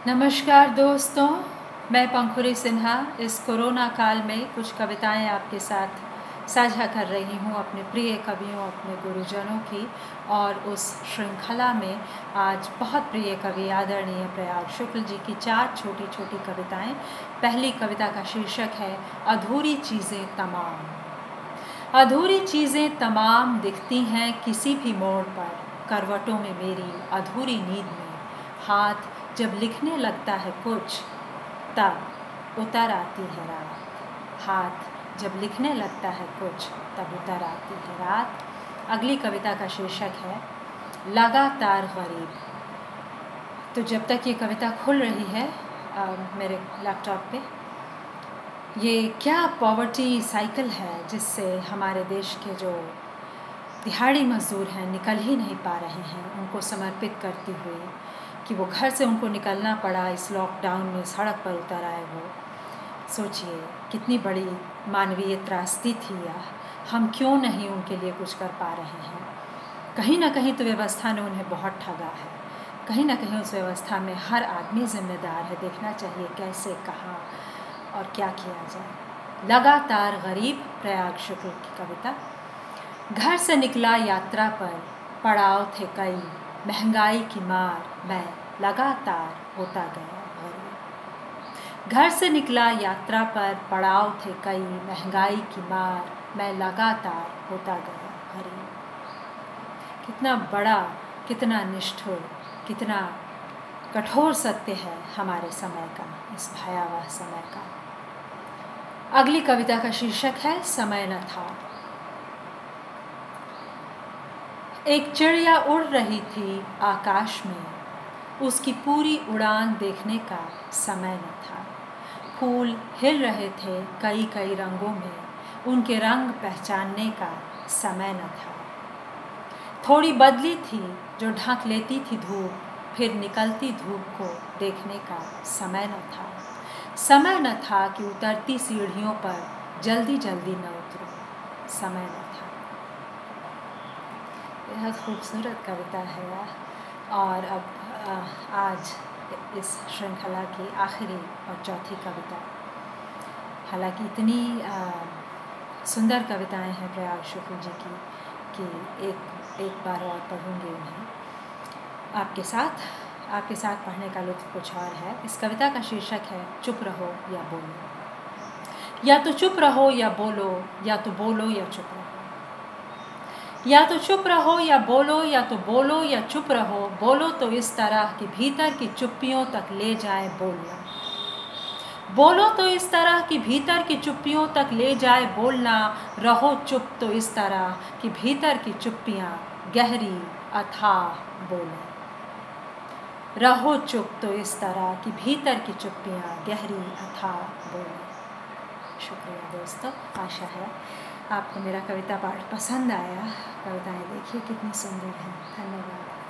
नमस्कार दोस्तों, मैं पंखुरी सिन्हा इस कोरोना काल में कुछ कविताएं आपके साथ साझा कर रही हूं अपने प्रिय कवियों, अपने गुरुजनों की। और उस श्रृंखला में आज बहुत प्रिय कवि आदरणीय प्रयाग शुक्ल जी की 4 छोटी छोटी कविताएं। पहली कविता का शीर्षक है अधूरी चीज़ें तमाम। अधूरी चीज़ें तमाम दिखती हैं किसी भी मोड़ पर, करवटों में मेरी अधूरी नींद में। हाथ जब लिखने लगता है कुछ, तब उतर आती है रात। हाथ जब लिखने लगता है कुछ, तब उतर आती है रात। अगली कविता का शीर्षक है लगातार गरीब। तो जब तक ये कविता खुल रही है मेरे लैपटॉप पे, ये क्या पॉवर्टी साइकिल है जिससे हमारे देश के जो दिहाड़ी मजदूर हैं निकल ही नहीं पा रहे हैं। उनको समर्पित करती हुई कि वो घर से उनको निकलना पड़ा, इस लॉकडाउन में सड़क पर उतर आए। वो सोचिए कितनी बड़ी मानवीय त्रासदी थी। या हम क्यों नहीं उनके लिए कुछ कर पा रहे हैं। कहीं ना कहीं तो व्यवस्था ने उन्हें बहुत ठगा है। कहीं ना कहीं उस व्यवस्था में हर आदमी जिम्मेदार है। देखना चाहिए कैसे, कहाँ और क्या किया जाए। लगातार गरीब, प्रयाग शुक्ल की कविता। घर से निकला यात्रा पर, पड़ाव थे कई, महंगाई की मार, मैं लगातार होता गया गरीब। घर से निकला यात्रा पर, पड़ाव थे कई, महंगाई की मार, मैं लगातार होता गया गरीब। कितना बड़ा, कितना निष्ठुर, कितना कठोर सत्य है हमारे समय का, इस भयावह समय का। अगली कविता का शीर्षक है समय न था। एक चिड़िया उड़ रही थी आकाश में, उसकी पूरी उड़ान देखने का समय न था। फूल हिल रहे थे कई कई रंगों में, उनके रंग पहचानने का समय न था। थोड़ी बदली थी जो ढक लेती थी धूप, फिर निकलती धूप को देखने का समय न था। समय न था कि उतरती सीढ़ियों पर जल्दी जल्दी न उतरूं, समय न था। बेहद खूबसूरत कविता है यह। और अब आज इस श्रृंखला की आखिरी और चौथी कविता। हालांकि इतनी सुंदर कविताएं हैं प्रयाग शुक्ल जी की कि एक बार और पढ़ूंगी उन्हें आपके साथ पढ़ने का लुत्फ़ कुछ और है। इस कविता का शीर्षक है चुप रहो या बोलो। या तो चुप रहो या बोलो, या तो बोलो या चुप रहो। या तो चुप रहो या बोलो, या तो बोलो या चुप रहो। बोलो तो इस तरह कि भीतर की चुप्पियों तक ले जाए बोलना। बोलो तो इस तरह कि भीतर की चुप्पियों तक ले जाए बोलना। रहो चुप तो इस तरह कि भीतर की चुप्पियाँ गहरी अथाह बोलें। रहो चुप तो इस तरह कि भीतर की चुप्पियाँ गहरी अथाह बोलें। शुक्रिया दोस्तों, आशा है आपको मेरा कविता पाठ पसंद आया। कविताएं देखिए कितनी सुंदर हैं। धन्यवाद।